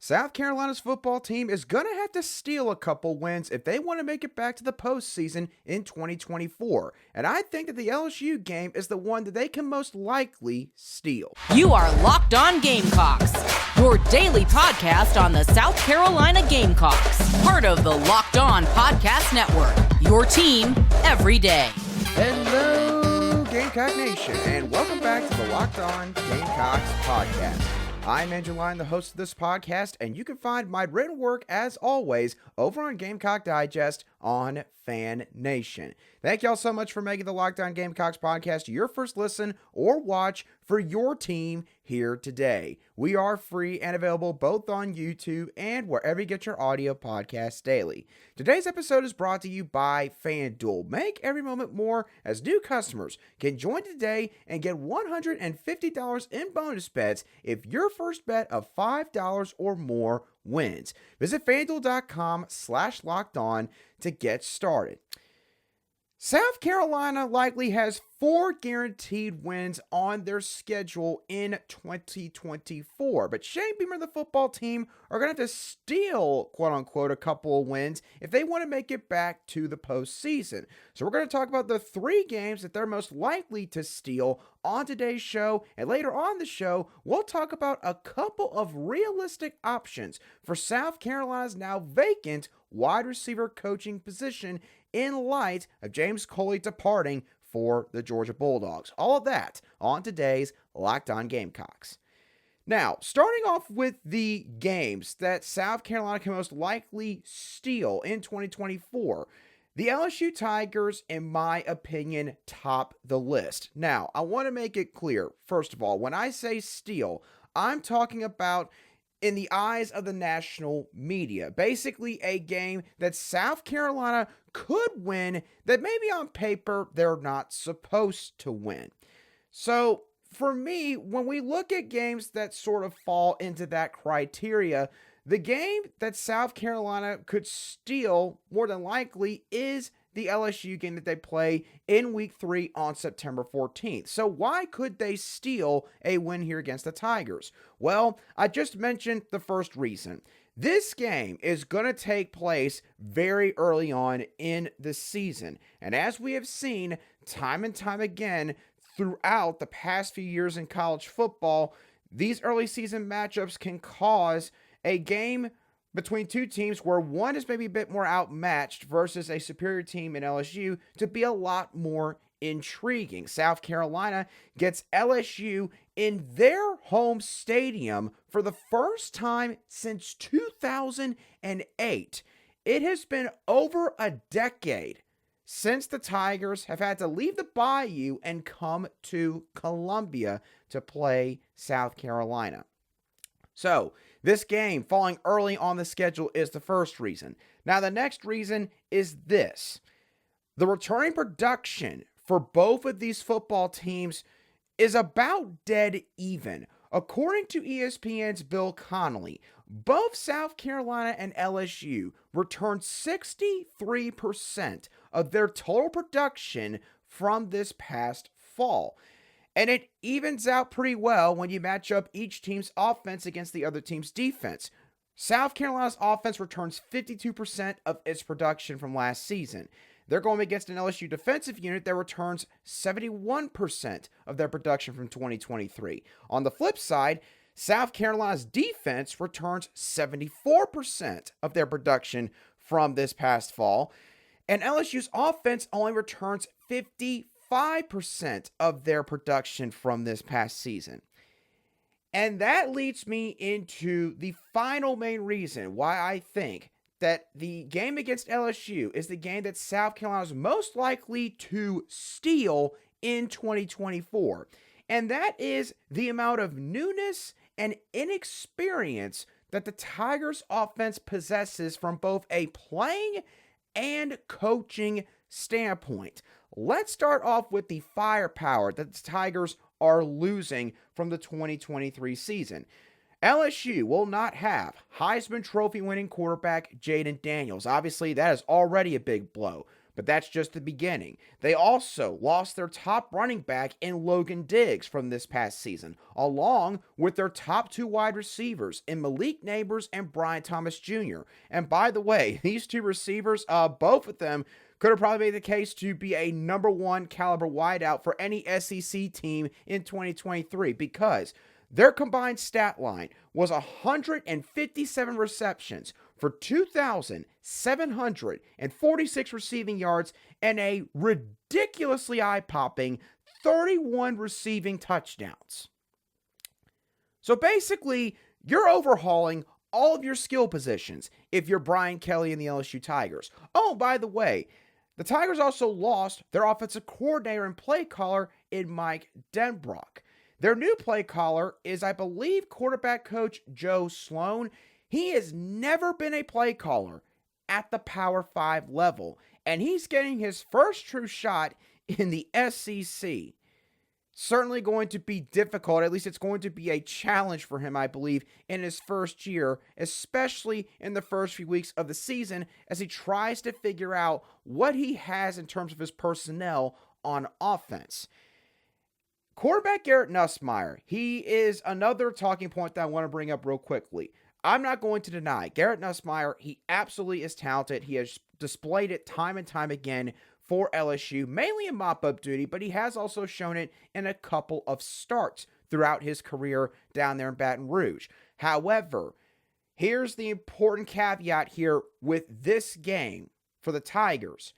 South Carolina's football team is going to have to steal a couple wins if they want to make it back to the postseason in 2024. And I think that the LSU game is the one that they can most likely steal. You are Locked On Gamecocks, your daily podcast on the South Carolina Gamecocks, part of the Locked On Podcast Network, your team every day. Hello, Gamecock Nation, and welcome back to the Locked On Gamecocks podcast. I'm Andrew Lyon, the host of this podcast, and you can find my written work, as always, over on Gamecock Digest on Fan Nation. Thank y'all so much for making the Locked On Gamecocks podcast your first listen or watch for your team here today. We are free and available both on YouTube and wherever you get your audio podcasts daily. Today's episode is brought to you by FanDuel. Make every moment more as new customers can join today and get $150 in bonus bets if your first bet of $5 or more wins. Visit FanDuel.com/lockedon to get started. South Carolina likely has 4 guaranteed wins on their schedule in 2024, but Shane Beamer and the football team are going to have to steal, quote-unquote, a couple of wins if they want to make it back to the postseason. So we're going to talk about the 3 games that they're most likely to steal on today's show, and later on the show, we'll talk about a couple of realistic options for South Carolina's now vacant wide receiver coaching position in light of James Coley departing for the Georgia Bulldogs. All of that on today's Locked On Gamecocks. Now, starting off with the games that South Carolina can most likely steal in 2024, the LSU Tigers, in my opinion, top the list. Now, I want to make it clear, first of all, when I say steal, I'm talking about in the eyes of the national media. Basically a game that South Carolina could win that maybe on paper they're not supposed to win. So for me, when we look at games that sort of fall into that criteria, the game that South Carolina could steal more than likely is the LSU game that they play in week 3 on September 14th. So why could they steal a win here against the Tigers? Well, I just mentioned the first reason. This game is going to take place very early on in the season. And as we have seen time and time again throughout the past few years in college football, these early season matchups can cause a game between two teams where one is maybe a bit more outmatched versus a superior team in LSU to be a lot more intriguing. South Carolina gets LSU in their home stadium for the first time since 2008. It has been over a decade since the Tigers have had to leave the Bayou and come to Columbia to play South Carolina. So, this game falling early on the schedule is the first reason. Now, the next reason is this. The returning production for both of these football teams is about dead even. According to ESPN's Bill Connolly, both South Carolina and LSU returned 63% of their total production from this past fall. And it evens out pretty well when you match up each team's offense against the other team's defense. South Carolina's offense returns 52% of its production from last season. They're going against an LSU defensive unit that returns 71% of their production from 2023. On the flip side, South Carolina's defense returns 74% of their production from this past fall. And LSU's offense only returns 55% of their production from this past season. And that leads me into the final main reason why I think that the game against LSU is the game that South Carolina is most likely to steal in 2024. And that is the amount of newness and inexperience that the Tigers offense possesses from both a playing and coaching standpoint. Let's start off with the firepower that the Tigers are losing from the 2023 season. LSU will not have Heisman Trophy winning quarterback Jaden Daniels. Obviously, that is already a big blow. But that's just the beginning. They also lost their top running back in Logan Diggs from this past season, along with their top 2 wide receivers in Malik Neighbors and Brian Thomas Jr. And by the way, these 2 receivers, both of them could have probably made the case to be a number 1 caliber wideout for any SEC team in 2023 because their combined stat line was 157 receptions for 2,746 receiving yards and a ridiculously eye-popping 31 receiving touchdowns. So basically, you're overhauling all of your skill positions if you're Brian Kelly and the LSU Tigers. Oh, by the way, the Tigers also lost their offensive coordinator and play caller in Mike Denbrock. Their new play caller is, I believe, quarterback coach Joe Sloan. He has never been a play caller at the Power 5 level, and he's getting his first true shot in the SEC. Certainly going to be difficult, at least it's going to be a challenge for him, I believe, in his first year, especially in the first few weeks of the season as he tries to figure out what he has in terms of his personnel on offense. Quarterback Garrett Nussmeier, he is another talking point that I want to bring up real quickly. I'm not going to deny Garrett Nussmeier, he absolutely is talented. He has displayed it time and time again for LSU, mainly in mop-up duty, but he has also shown it in a couple of starts throughout his career down there in Baton Rouge. However, here's the important caveat here with this game for the Tigers.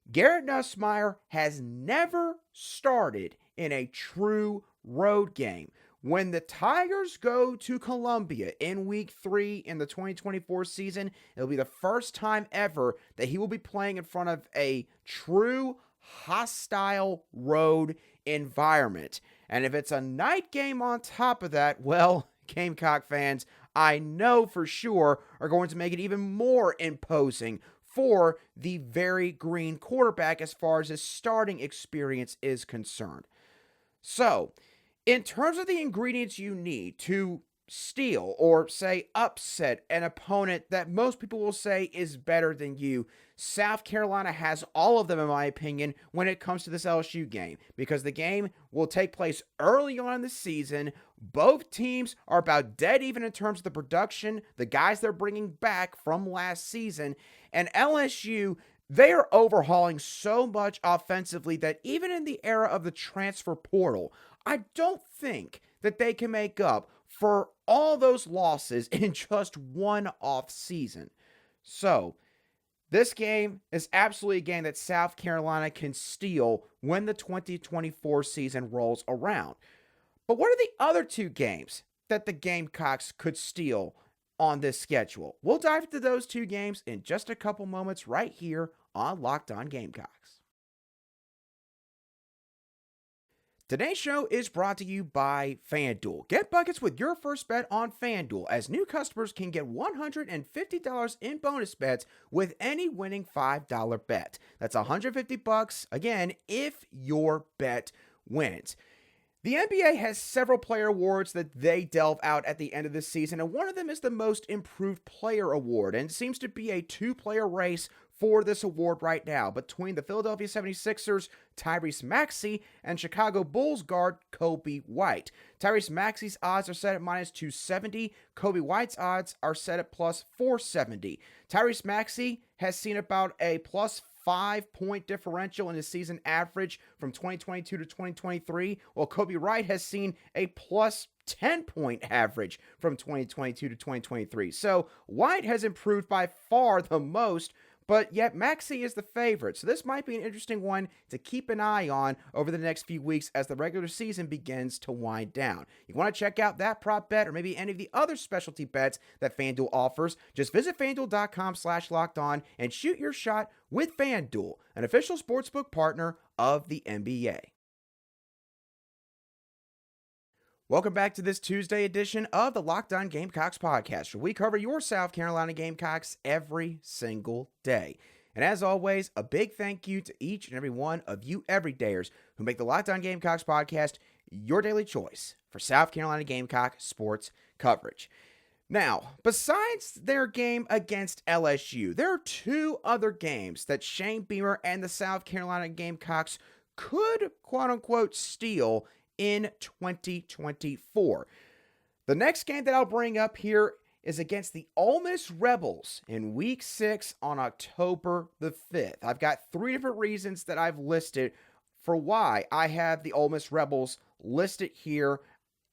Garrett Nussmeier has never started in a true road game. When the Tigers go to Columbia in Week 3 in the 2024 season, it'll be the first time ever that he will be playing in front of a true hostile road environment. And if it's a night game on top of that, well, Gamecock fans, I know for sure are going to make it even more imposing for the very green quarterback as far as his starting experience is concerned. So, in terms of the ingredients you need to steal or, say, upset an opponent that most people will say is better than you, South Carolina has all of them, in my opinion, when it comes to this LSU game, because the game will take place early on in the season. Both teams are about dead even in terms of the production, the guys they're bringing back from last season, and LSU, they are overhauling so much offensively that even in the era of the transfer portal, I don't think that they can make up for all those losses in just one off season. So, this game is absolutely a game that South Carolina can steal when the 2024 season rolls around. But what are the other 2 games that the Gamecocks could steal on this schedule? We'll dive into those 2 games in just a couple moments right here on Locked On Gamecocks. Today's show is brought to you by FanDuel. Get buckets with your first bet on FanDuel, as new customers can get $150 in bonus bets with any winning $5 bet. That's $150, again, if your bet wins. The NBA has several player awards that they delve out at the end of the season, and one of them is the Most Improved Player Award, and it seems to be a 2-player race for this award right now between the Philadelphia 76ers' Tyrese Maxey and Chicago Bulls guard Kobe White. Tyrese Maxey's odds are set at minus 270. Kobe White's odds are set at plus 470. Tyrese Maxey has seen about a plus 5-point differential in his season average from 2022 to 2023, while Kobe White has seen a plus 10-point average from 2022 to 2023. So White has improved by far the most, but yet Maxey is the favorite. So this might be an interesting one to keep an eye on over the next few weeks as the regular season begins to wind down. You want to check out that prop bet or maybe any of the other specialty bets that FanDuel offers? Just visit FanDuel.com/lockedon and shoot your shot with FanDuel, an official sportsbook partner of the NBA. Welcome back to this Tuesday edition of the Locked On Gamecocks podcast, where we cover your South Carolina Gamecocks every single day. And as always, a big thank you to each and every one of you everydayers who make the Locked On Gamecocks podcast your daily choice for South Carolina Gamecock sports coverage. Now, besides their game against LSU, there are two other games that Shane Beamer and the South Carolina Gamecocks could, quote-unquote, steal in 2024. The next game that I'll bring up here is against the Ole Miss Rebels in Week 6 on October the 5th. I've got three different reasons that I've listed for why I have the Ole Miss Rebels listed here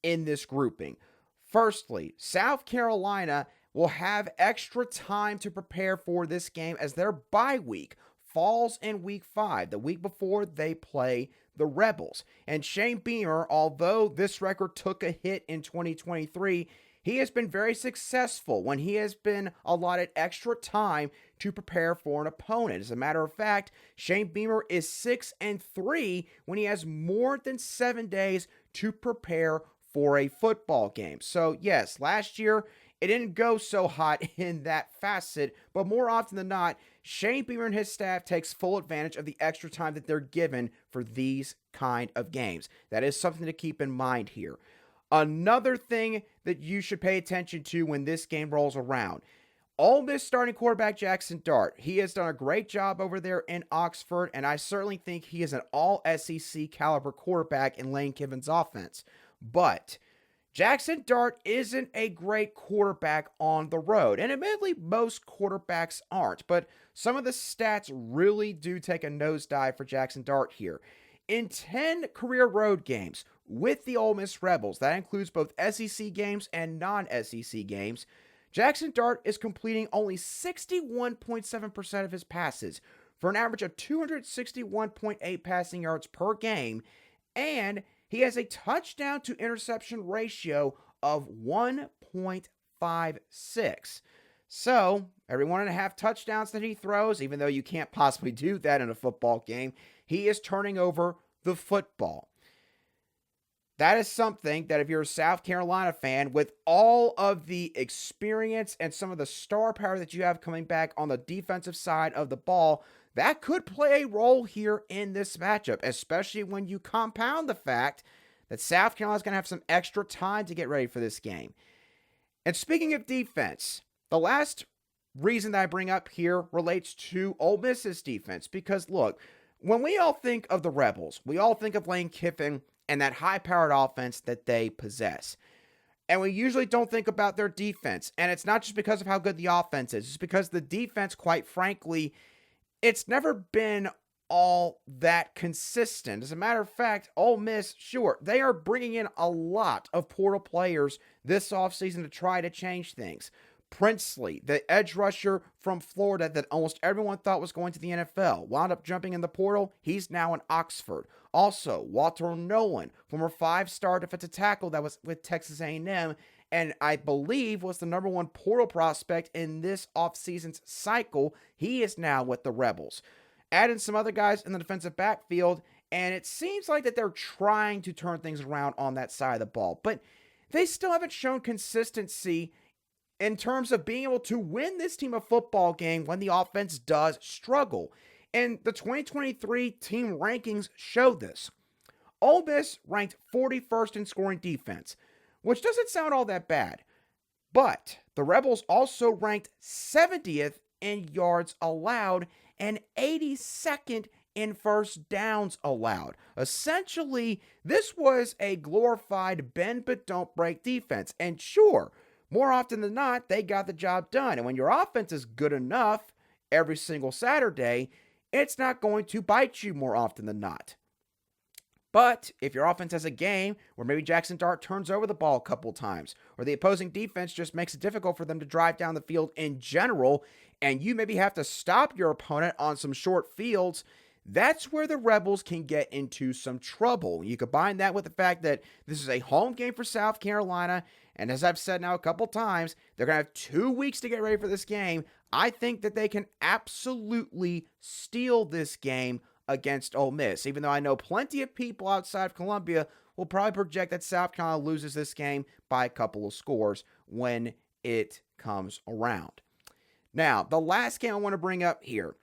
in this grouping. Firstly, South Carolina will have extra time to prepare for this game as their bye week falls in Week 5, the week before they play the Rebels. And Shane Beamer, although this record took a hit in 2023, he has been very successful when he has been allotted extra time to prepare for an opponent. As a matter of fact, Shane Beamer is 6-3 when he has more than 7 days to prepare for a football game. So yes, last year it didn't go so hot in that facet, but more often than not, Shane Beamer and his staff takes full advantage of the extra time that they're given for these kind of games. That is something to keep in mind here. Another thing that you should pay attention to when this game rolls around. Ole Miss starting quarterback Jackson Dart. He has done a great job over there in Oxford, and I certainly think he is an all-SEC caliber quarterback in Lane Kiffin's offense. But Jackson Dart isn't a great quarterback on the road, and admittedly, most quarterbacks aren't, but some of the stats really do take a nosedive for Jackson Dart here. In 10 career road games with the Ole Miss Rebels, that includes both SEC games and non-SEC games, Jackson Dart is completing only 61.7% of his passes for an average of 261.8 passing yards per game, and he has a touchdown to interception ratio of 1.56. So, every 1.5 touchdowns that he throws, even though you can't possibly do that in a football game, he is turning over the football. That is something that if you're a South Carolina fan, with all of the experience and some of the star power that you have coming back on the defensive side of the ball, that could play a role here in this matchup, especially when you compound the fact that South Carolina's going to have some extra time to get ready for this game. And speaking of defense, the last reason that I bring up here relates to Ole Miss's defense, because look, when we all think of the Rebels, we all think of Lane Kiffin and that high-powered offense that they possess. And we usually don't think about their defense. And it's not just because of how good the offense is. It's because the defense, quite frankly, it's never been all that consistent. As a matter of fact, Ole Miss, sure, they are bringing in a lot of portal players this offseason to try to change things. Princely, the edge rusher from Florida that almost everyone thought was going to the NFL, wound up jumping in the portal. He's now in Oxford. Also, Walter Nolan, former 5-star defensive tackle that was with Texas A&M, and I believe was the number 1 portal prospect in this offseason's cycle. He is now with the Rebels. Adding some other guys in the defensive backfield, and it seems like that they're trying to turn things around on that side of the ball, but they still haven't shown consistency in terms of being able to win this team a football game when the offense does struggle. And the 2023 team rankings show this. Ole Miss ranked 41st in scoring defense, which doesn't sound all that bad. But the Rebels also ranked 70th in yards allowed and 82nd in first downs allowed. Essentially, this was a glorified bend but don't break defense. And sure, more often than not, they got the job done. And when your offense is good enough every single Saturday, it's not going to bite you more often than not. But if your offense has a game where maybe Jackson Dart turns over the ball a couple times, or the opposing defense just makes it difficult for them to drive down the field in general, and you maybe have to stop your opponent on some short fields, that's where the Rebels can get into some trouble. You combine that with the fact that this is a home game for South Carolina, and as I've said now a couple times, they're going to have 2 weeks to get ready for this game. I think that they can absolutely steal this game against Ole Miss, even though I know plenty of people outside of Columbia will probably project that South Carolina loses this game by a couple of scores when it comes around. Now, the last game I want to bring up here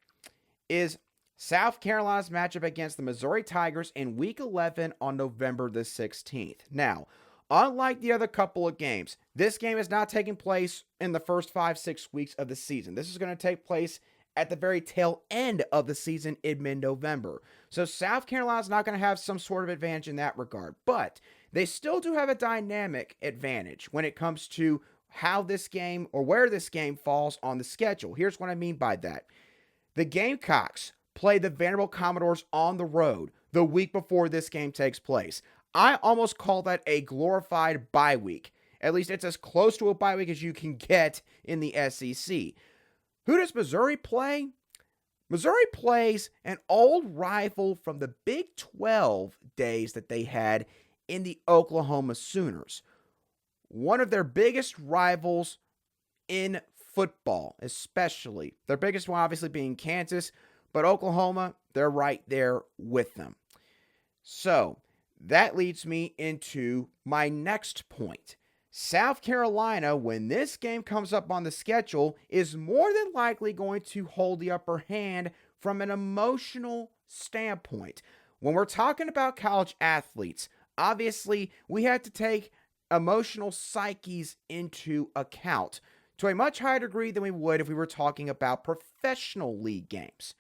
is South Carolina's matchup against the Missouri Tigers in Week 11 on November the 16th. Now, Unlike the other couple of games, this game is not taking place in the first 5-6 weeks of the season. This is going to take place at the very tail end of the season in mid-November. So South Carolina's not going to have some sort of advantage in that regard, but they still do have a dynamic advantage when it comes to how this game or where this game falls on the schedule. Here's what I mean by that. The Gamecocks play the Vanderbilt Commodores on the road the week before this game takes place. I almost call that a glorified bye week. At least it's as close to a bye week as you can get in the SEC. Who does Missouri play? Missouri plays an old rival from the Big 12 days that they had in the Oklahoma Sooners. One of their biggest rivals in football, especially. Their biggest one obviously being Kansas, but Oklahoma, they're right there with them. So that leads me into my next point. South Carolina, when this game comes up on the schedule, is more than likely going to hold the upper hand from an emotional standpoint. When we're talking about college athletes, obviously we have to take emotional psyches into account to a much higher degree than we would if we were talking about professional league games.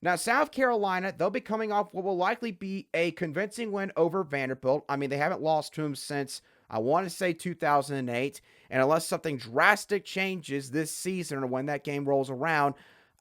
Now, South Carolina, they'll be coming off what will likely be a convincing win over Vanderbilt. I mean, they haven't lost to them since, I want to say, 2008. And unless something drastic changes this season or when that game rolls around,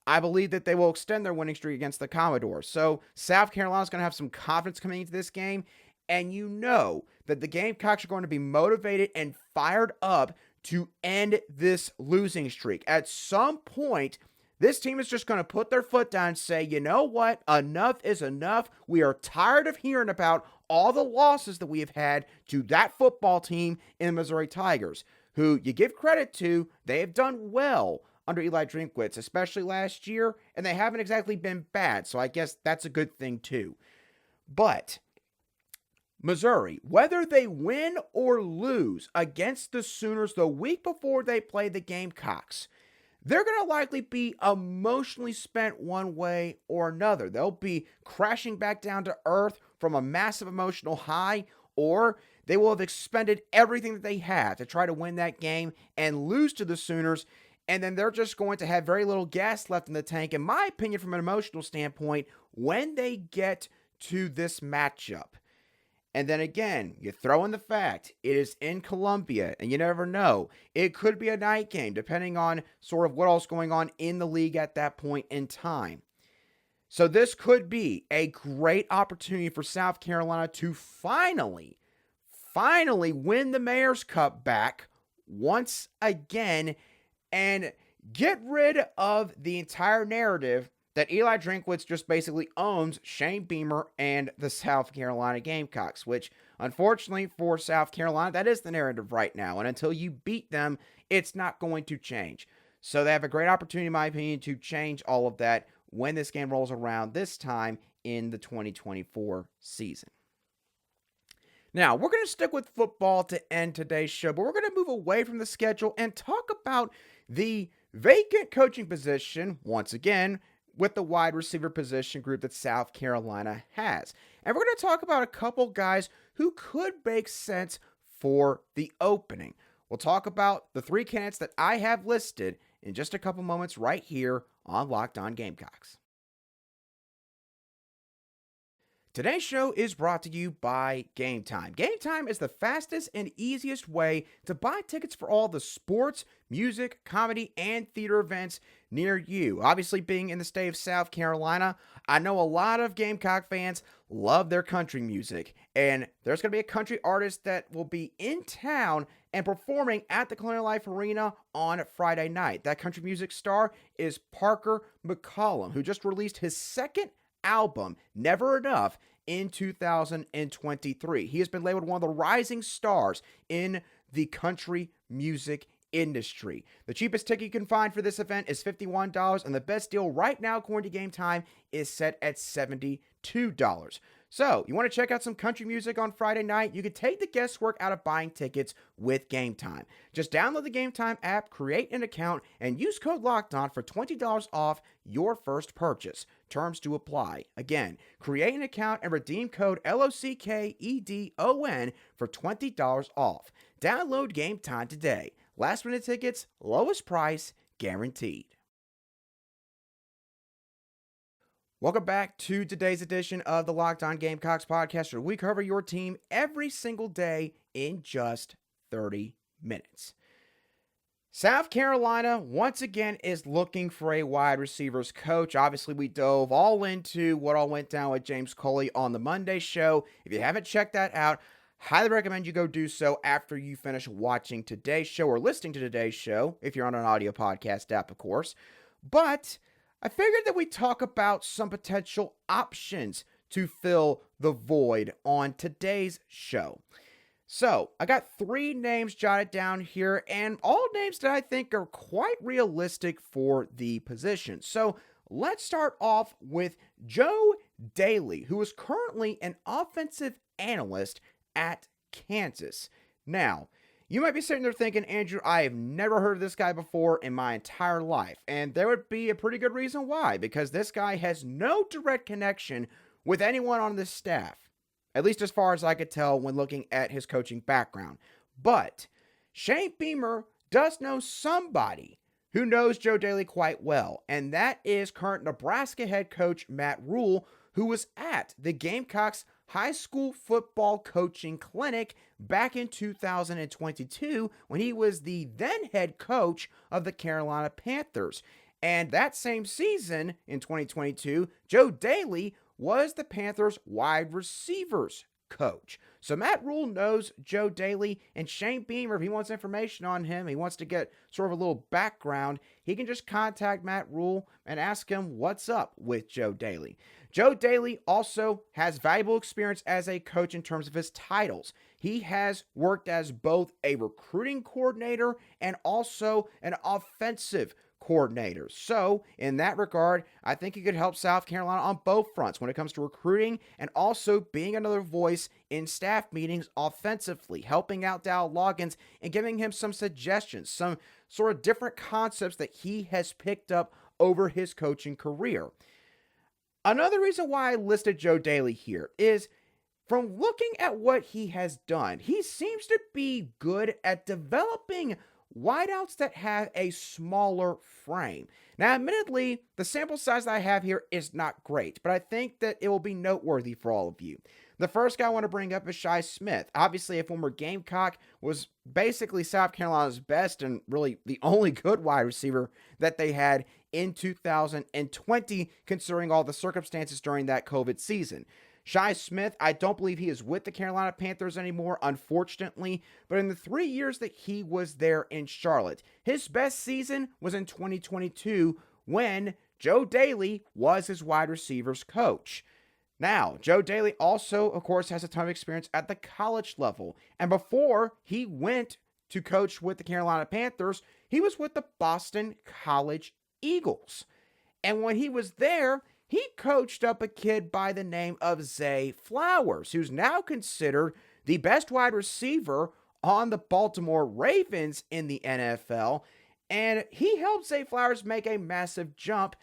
I believe that they will extend their winning streak against the Commodores. So South Carolina's going to have some confidence coming into this game. And you know that the Gamecocks are going to be motivated and fired up to end this losing streak. At some point, this team is just going to put their foot down and say, you know what? Enough is enough. We are tired of hearing about all the losses that we have had to that football team in the Missouri Tigers, who you give credit to, they have done well under Eli Drinkwitz, especially last year, and they haven't exactly been bad, so I guess that's a good thing too. But Missouri, whether they win or lose against the Sooners the week before they play the Gamecocks, they're going to likely be emotionally spent one way or another. They'll be crashing back down to earth from a massive emotional high, or they will have expended everything that they have to try to win that game and lose to the Sooners, and then they're just going to have very little gas left in the tank, in my opinion, from an emotional standpoint, when they get to this matchup. And then again, you throw in the fact it is in Columbia, and you never know. It could be a night game, depending on sort of what else is going on in the league at that point in time. So this could be a great opportunity for South Carolina to finally win the Mayor's Cup back once again and get rid of the entire narrative that Eli Drinkwitz just basically owns Shane Beamer and the South Carolina Gamecocks, which, unfortunately for South Carolina, that is the narrative right now. And until you beat them, it's not going to change. So they have a great opportunity, in my opinion, to change all of that when this game rolls around this time in the 2024 season. Now, we're going to stick with football to end today's show, but we're going to move away from the schedule and talk about the vacant coaching position, once again, with the wide receiver position group that South Carolina has. And we're going to talk about a couple guys who could make sense for the opening. We'll talk about the 3 candidates that I have listed in just a couple moments right here on Locked On Gamecocks. Today's show is brought to you by Game Time. Game Time is the fastest and easiest way to buy tickets for all the sports, music, comedy, and theater events near you. Obviously, being in the state of South Carolina, I know a lot of Gamecock fans love their country music, and there's going to be a country artist that will be in town and performing at the Colonial Life Arena on Friday night. That country music star is Parker McCollum, who just released his second album, Never Enough, in 2023. He has been labeled one of the rising stars in the country music industry. The cheapest ticket you can find for this event is $51, and the best deal right now, according to Game Time, is set at $72. So, you want to check out some country music on Friday night? You can take the guesswork out of buying tickets with Game Time. Just download the Game Time app, create an account, and use code LOCKEDON for $20 off your first purchase. Terms do apply. Again, create an account and redeem code LOCKEDON for $20 off. Download Game Time today. Last minute tickets, lowest price, guaranteed. Welcome back to today's edition of the Locked On Gamecocks podcast, where we cover your team every single day in just 30 minutes. South Carolina, once again, is looking for a wide receivers coach. Obviously, we dove all into what all went down with James Coley on the Monday show. If you haven't checked that out, highly recommend you go do so after you finish watching today's show or listening to today's show, if you're on an audio podcast app, of course. But I figured that we talk about some potential options to fill the void on today's show. So, I got 3 names jotted down here, and all names that I think are quite realistic for the position. So, let's start off with Joe Daly, who is currently an offensive analyst at Kansas. Now, you might be sitting there thinking, Andrew, I have never heard of this guy before in my entire life. And there would be a pretty good reason why, because this guy has no direct connection with anyone on this staff, at least as far as I could tell when looking at his coaching background. But Shane Beamer does know somebody who knows Joe Daly quite well, and that is current Nebraska head coach Matt Rule, who was at the Gamecocks high school football coaching clinic back in 2022 when he was the then head coach of the Carolina Panthers. And that same season in 2022, Joe Daly was the Panthers wide receivers coach. So Matt Rule knows Joe Daly, and Shane Beamer, if he wants information on him, he wants to get sort of a little background, he can just contact Matt Rule and ask him what's up with Joe Daly. Joe Daly also has valuable experience as a coach in terms of his titles. He has worked as both a recruiting coordinator and also an offensive coordinator. So, in that regard, I think he could help South Carolina on both fronts when it comes to recruiting and also being another voice in staff meetings offensively, helping out Dowell Loggains and giving him some suggestions, some sort of different concepts that he has picked up over his coaching career. Another reason why I listed Joe Daly here is from looking at what he has done, he seems to be good at developing wideouts that have a smaller frame. Now, admittedly, the sample size that I have here is not great, but I think that it will be noteworthy for all of you. The first guy I want to bring up is Shi Smith. Obviously, a former Gamecock, was basically South Carolina's best and really the only good wide receiver that they had in 2020, considering all the circumstances during that COVID season. Shi Smith, I don't believe he is with the Carolina Panthers anymore, unfortunately, but in the 3 years that he was there in Charlotte, his best season was in 2022 when Joe Daly was his wide receivers coach. Now, Joe Daly also, of course, has a ton of experience at the college level, and before he went to coach with the Carolina Panthers, he was with the Boston College Eagles. And when he was there, he coached up a kid by the name of Zay Flowers, who's now considered the best wide receiver on the Baltimore Ravens in the NFL. And he helped Zay Flowers make a massive jump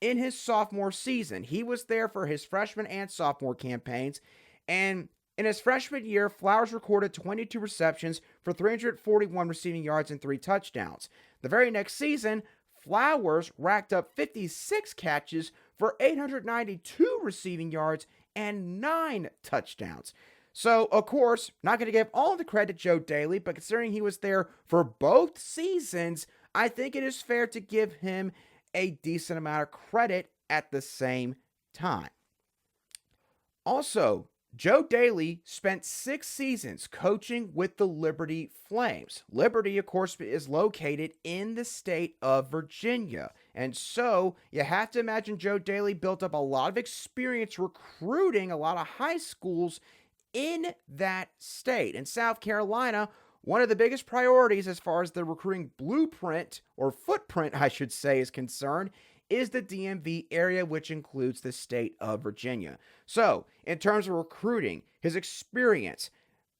in his sophomore season. He was there for his freshman and sophomore campaigns. And in his freshman year, Flowers recorded 22 receptions for 341 receiving yards and 3 touchdowns. The very next season, Flowers racked up 56 catches for 892 receiving yards and 9 touchdowns. So, of course, not going to give all the credit to Joe Daly, but considering he was there for both seasons, I think it is fair to give him a decent amount of credit at the same time. Also, Joe Daly spent 6 seasons coaching with the Liberty Flames. Liberty, of course, is located in the state of Virginia. And so you have to imagine Joe Daly built up a lot of experience recruiting a lot of high schools in that state. In South Carolina, one of the biggest priorities as far as the recruiting blueprint, or footprint, I should say, is concerned, is the DMV area, which includes the state of Virginia. So, in terms of recruiting, his experience,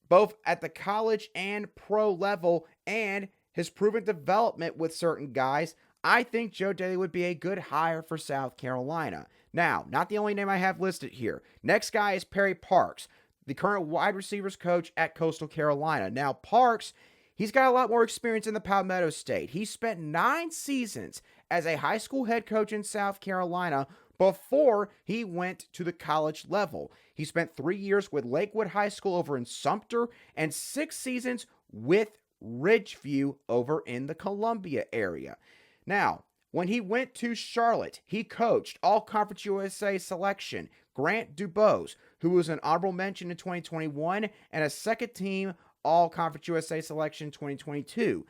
both at the college and pro level, and his proven development with certain guys, I think Joe Daly would be a good hire for South Carolina. Now, not the only name I have listed here. Next guy is Perry Parks, the current wide receivers coach at Coastal Carolina. Now, Parks, he's got a lot more experience in the Palmetto State. He spent 9 seasons as a high school head coach in South Carolina before he went to the college level. He spent 3 years with Lakewood High School over in Sumter and 6 seasons with Ridgeview over in the Columbia area. Now, when he went to Charlotte, he coached All-Conference USA selection Grant Dubose, who was an honorable mention in 2021 and a second-team All-Conference USA selection in 2022.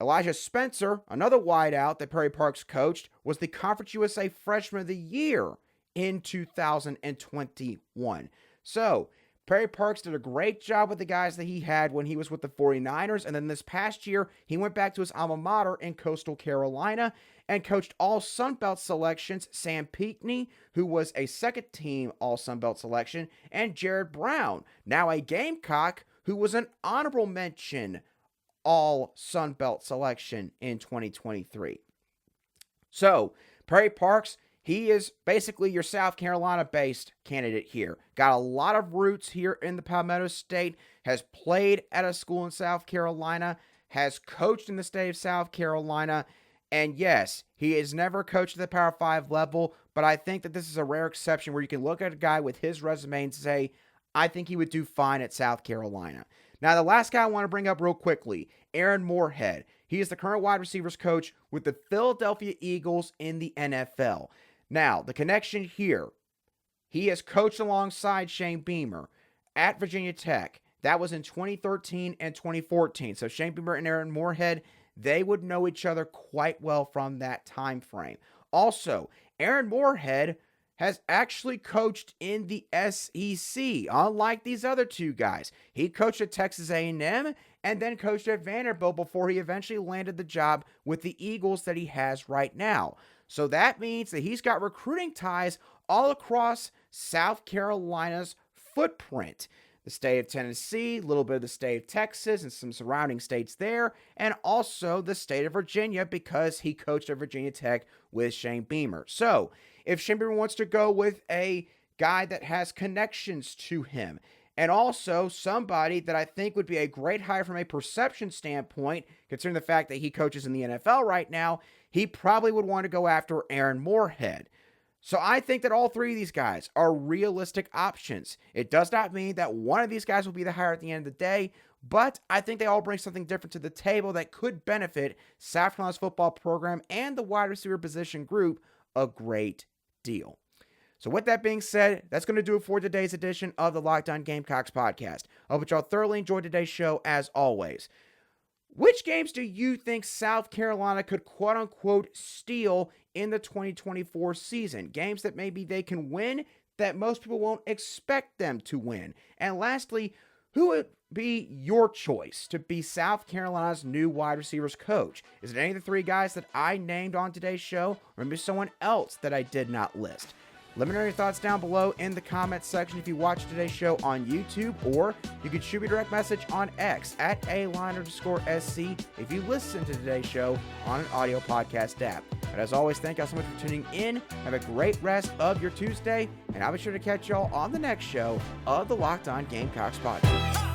Elijah Spencer, another wideout that Perry Parks coached, was the Conference USA Freshman of the Year in 2021. So, Perry Parks did a great job with the guys that he had when he was with the 49ers, and then this past year, he went back to his alma mater in Coastal Carolina and coached all Sun Belt selections Sam Pinckney, who was a second-team all Sun Belt selection, and Jared Brown, now a Gamecock, who was an honorable mention all Sun Belt selection in 2023. So, Perry Parks, he is basically your South Carolina-based candidate here. Got a lot of roots here in the Palmetto State, has played at a school in South Carolina, has coached in the state of South Carolina, and yes, he has never coached at the Power 5 level, but I think that this is a rare exception where you can look at a guy with his resume and say, I think he would do fine at South Carolina. Now, the last guy I want to bring up real quickly, Aaron Moorhead. He is the current wide receivers coach with the Philadelphia Eagles in the NFL. Now, the connection here, he has coached alongside Shane Beamer at Virginia Tech. That was in 2013 and 2014. So Shane Beamer and Aaron Moorhead, they would know each other quite well from that time frame. Also, Aaron Moorhead has actually coached in the SEC, unlike these other two guys. He coached at Texas A&M and then coached at Vanderbilt before he eventually landed the job with the Eagles that he has right now. So that means that he's got recruiting ties all across South Carolina's footprint. The state of Tennessee, a little bit of the state of Texas, and some surrounding states there, and also the state of Virginia because he coached at Virginia Tech with Shane Beamer. So, if Shane Beamer wants to go with a guy that has connections to him, and also somebody that I think would be a great hire from a perception standpoint, considering the fact that he coaches in the NFL right now, he probably would want to go after Aaron Moorhead. So I think that all three of these guys are realistic options. It does not mean that one of these guys will be the hire at the end of the day, but I think they all bring something different to the table that could benefit South Carolina's football program and the wide receiver position group a great deal. So with that being said, that's going to do it for today's edition of the Locked On Gamecocks podcast. I hope y'all thoroughly enjoyed today's show as always. Which games do you think South Carolina could quote-unquote steal in the 2024 season? Games that maybe they can win that most people won't expect them to win. And lastly, who would be your choice to be South Carolina's new wide receivers coach? Is it any of the three guys that I named on today's show, or maybe someone else that I did not list? Let me know your thoughts down below in the comments section if you watch today's show on YouTube, or you can shoot me a direct message on X at @A_SC if you listen to today's show on an audio podcast app. But as always, thank y'all so much for tuning in. Have a great rest of your Tuesday, and I'll be sure to catch y'all on the next show of the Locked On Gamecocks podcast.